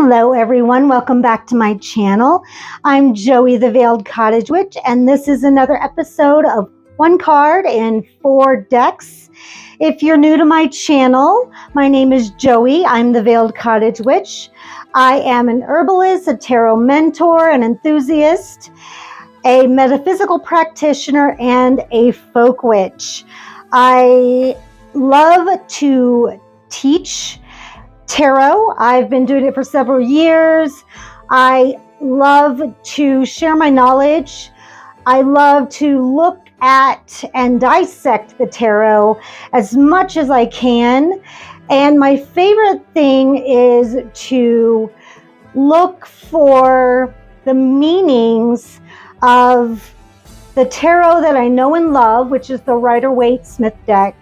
Hello everyone, welcome back to my channel. I'm Joey the Veiled Cottage Witch, and this is another episode of One Card in 4 Decks. If you're new to my channel, my name is Joey. I'm the Veiled Cottage Witch. I am an herbalist, a tarot mentor, an enthusiast, a metaphysical practitioner, and a folk witch. I love to teach tarot. I've been doing it for several years. I love to share my knowledge. I love to look at and dissect the tarot as much as I can. And my favorite thing is to look for the meanings of the tarot that I know and love, which is the Rider-Waite Smith deck,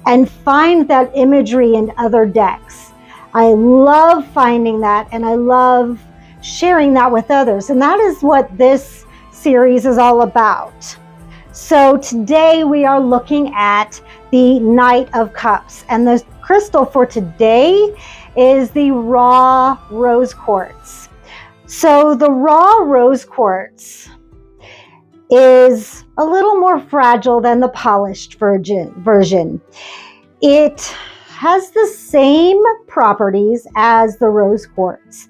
and find that imagery in other decks. I love finding that, and I love sharing that with others. And that is what this series is all about. So today we are looking at the Knight of Cups. And the crystal for today is the raw rose quartz. So the raw rose quartz is a little more fragile than the polished version. It has the same properties as the rose quartz.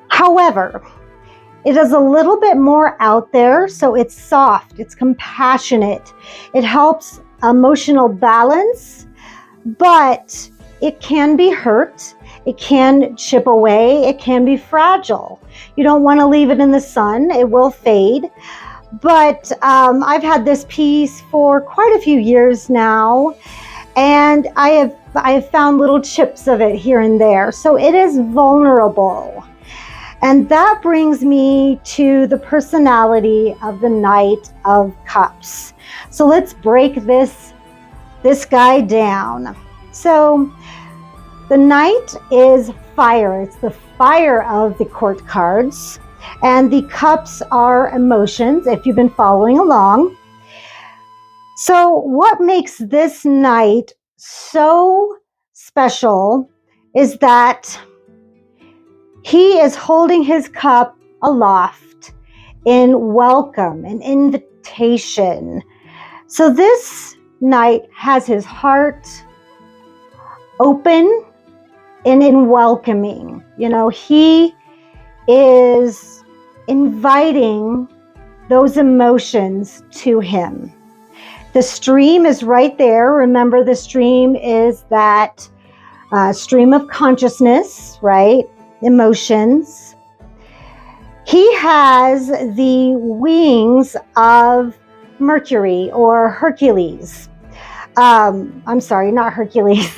However, it is a little bit more out there, so it's soft, it's compassionate, it helps emotional balance, but it can be hurt, it can chip away, it can be fragile. You don't want to leave it in the sun, it will fade. But I've had this piece for quite a few years now, and I have found little chips of it here and there. So it is vulnerable. And that brings me to the personality of the Knight of Cups. So let's break this guy down. So the Knight is fire. It's the fire of the court cards. And the cups are emotions, if you've been following along. So what makes this Knight so special is that he is holding his cup aloft in welcome and invitation. So this Knight has his heart open and in welcoming. You know, he is inviting those emotions to him. The stream is right there. Remember, the stream is that stream of consciousness, right? Emotions. He has the wings of Mercury or Hercules. I'm sorry, not Hercules.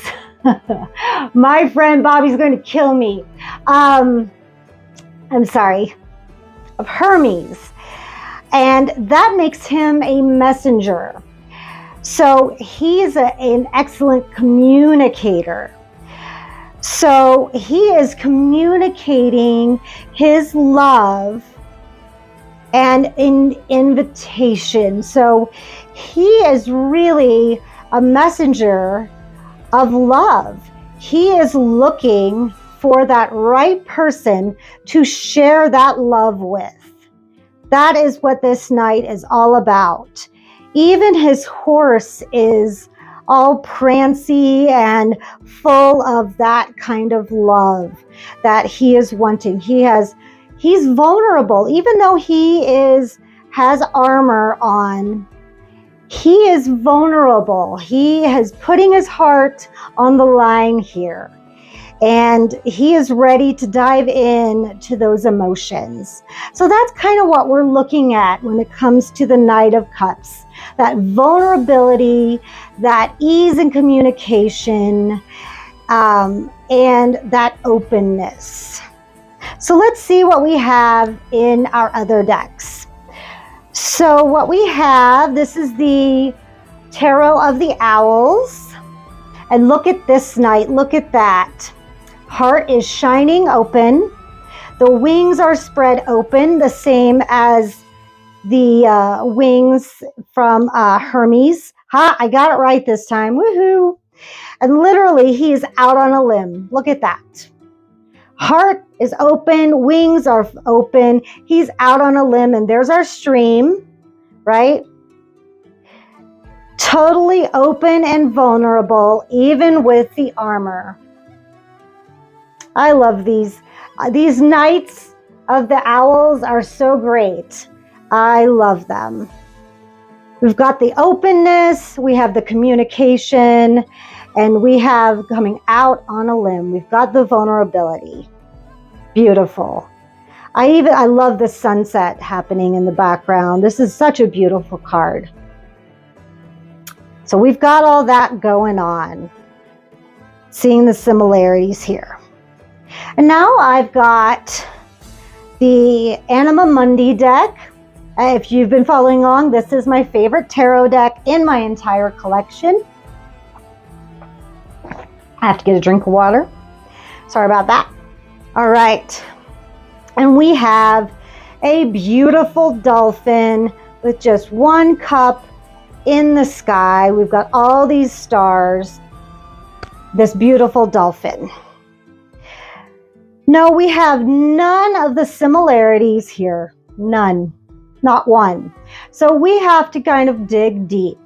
My friend Bobby's going to kill me. I'm sorry, of Hermes. And that makes him a messenger. So he is an excellent communicator. So he is communicating his love and an invitation. So he is really a messenger of love. He is looking for that right person to share that love with. That is what this Knight is all about. Even his horse is all prancy and full of that kind of love that he is wanting. He's vulnerable. Even though he has armor on, he is vulnerable. He is putting his heart on the line here. And he is ready to dive in to those emotions. So that's kind of what we're looking at when it comes to the Knight of Cups. That vulnerability, that ease in communication, and that openness. So let's see what we have in our other decks. So what we have, this is the Tarot of the Owls. And look at this Knight, look at that. Heart is shining open. The wings are spread open, the same as the wings from Hermes. Ha, I got it right this time. Woohoo! And literally, he is out on a limb. Look at that. Heart is open, wings are open. He's out on a limb, and there's our stream, right? Totally open and vulnerable, even with the armor. I love these. These Knights of the Owls are so great. I love them. We've got the openness, we have the communication, and we have coming out on a limb. We've got the vulnerability. Beautiful. I love the sunset happening in the background. This is such a beautiful card. So we've got all that going on. Seeing the similarities here. And now I've got the Anima Mundi deck. If you've been following along, this is my favorite tarot deck in my entire collection. I have to get a drink of water. Sorry about that. All right. And we have a beautiful dolphin with just one cup in the sky. We've got all these stars. This beautiful dolphin. No, we have none of the similarities here. None. Not one. So we have to kind of dig deep.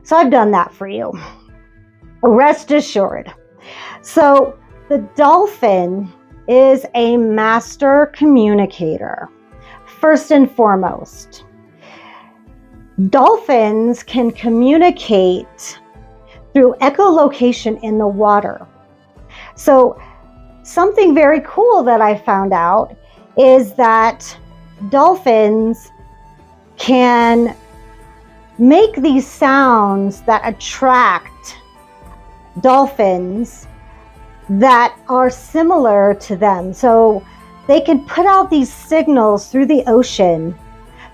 So I've done that for you. Rest assured. So the dolphin is a master communicator, first and foremost. Dolphins can communicate through echolocation in the water. So something very cool that I found out is that dolphins can make these sounds that attract dolphins that are similar to them. So they can put out these signals through the ocean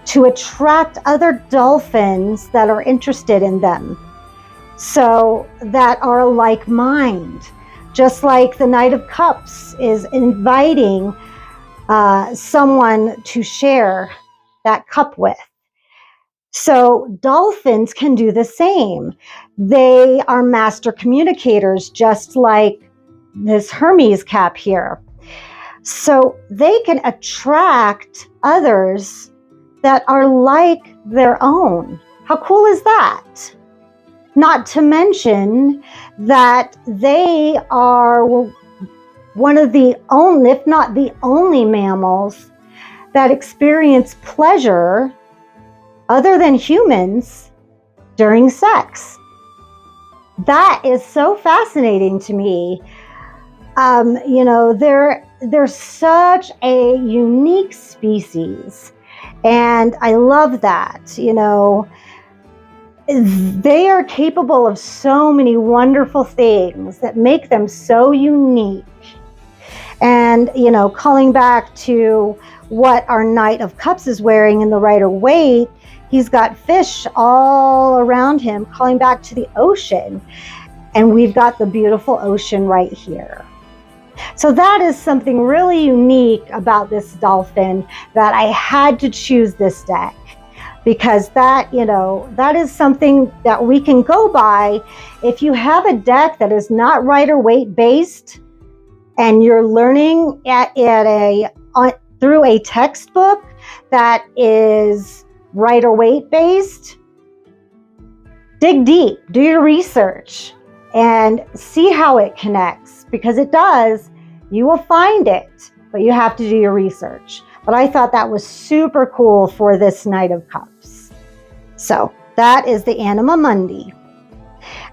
to attract other dolphins that are interested in them, so that are like mind. Just like the Knight of Cups is inviting someone to share that cup with. So dolphins can do the same. They are master communicators, just like this Hermes cap here. So they can attract others that are like their own. How cool is that? Not to mention that they are one of the only, if not the only, mammals that experience pleasure other than humans during sex. That is so fascinating to me. You know, they're such a unique species, and I love that. You know, they are capable of so many wonderful things that make them so unique. And, you know, calling back to what our Knight of Cups is wearing in the Rider-Waite, he's got fish all around him, calling back to the ocean. And we've got the beautiful ocean right here. So that is something really unique about this dolphin, that I had to choose this deck. Because that, you know, that is something that we can go by. If you have a deck that is not Rider-Waite based, and you're learning through a textbook that is Rider-Waite based, dig deep, do your research, and see how it connects, because it does. You will find it, but you have to do your research. But I thought that was super cool for this Knight of Cups. So that is the Anima Mundi.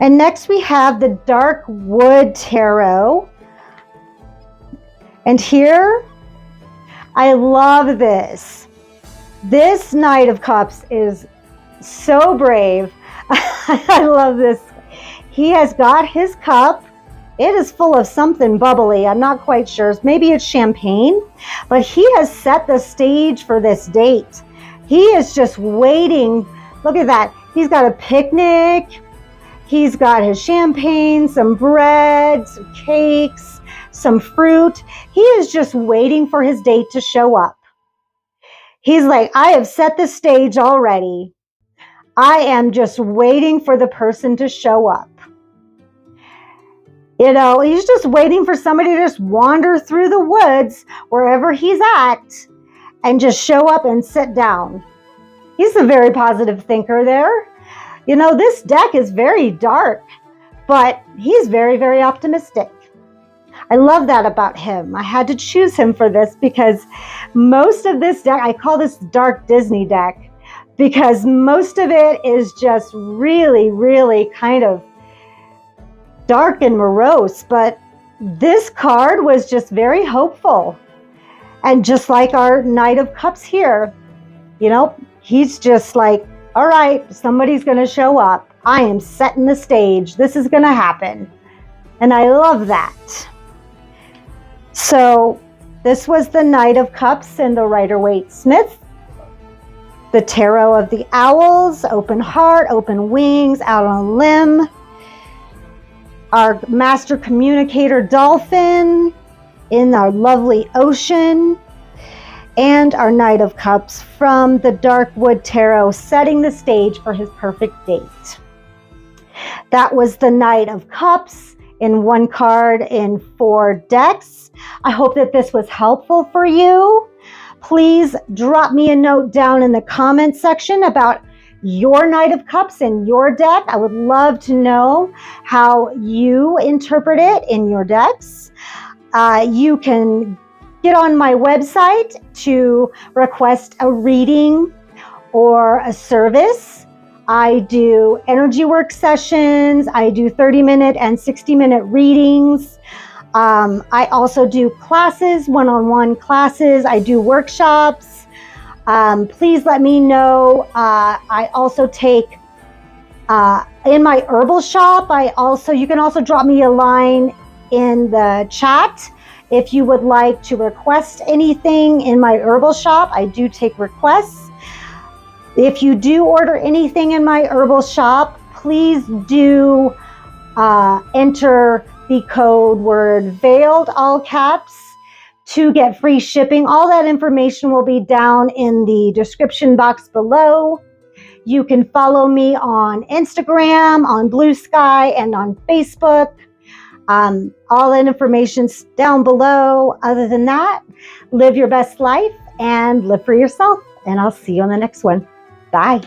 And next we have the Dark Wood Tarot. And here, I love this. This Knight of Cups is so brave. I love this. He has got his cup. It is full of something bubbly. I'm not quite sure. Maybe it's champagne. But he has set the stage for this date. He is just waiting. Look at that. He's got a picnic. He's got his champagne, some bread, some cakes, some fruit. He is just waiting for his date to show up. He's like, I have set the stage already. I am just waiting for the person to show up. You know, he's just waiting for somebody to just wander through the woods wherever he's at and just show up and sit down. He's a very positive thinker there. You know, this deck is very dark, but he's very, very optimistic. I love that about him. I had to choose him for this because most of this deck, I call this Dark Disney deck, because most of it is just really, really kind of dark and morose, but this card was just very hopeful. And just like our Knight of Cups here, you know, he's just like, all right, somebody's going to show up. I am setting the stage. This is going to happen. And I love that. So this was the Knight of Cups and the Rider-Waite Smith. The Tarot of the Owls, open heart, open wings, out on a limb. Our Master Communicator Dolphin in our lovely ocean. And our Knight of Cups from the Darkwood Tarot, setting the stage for his perfect date. That was the Knight of Cups in one card in 4 decks. I hope that this was helpful for you. Please drop me a note down in the comment section about your Knight of Cups in your deck. I would love to know how you interpret it in your decks. You can get on my website to request a reading or a service. I do energy work sessions. I do 30-minute and 60-minute readings. I also do classes, one-on-one classes. I do workshops. Please let me know. I also take, in my herbal shop, you can also drop me a line in the chat if you would like to request anything in my herbal shop. I do take requests. If you do order anything in my herbal shop, please do enter the code word veiled, all caps, to get free shipping. All that information will be down in the description box below. You can follow me on Instagram, on Blue Sky, and on Facebook. All that information's down below. Other than that, live your best life and live for yourself. And I'll see you on the next one. Bye.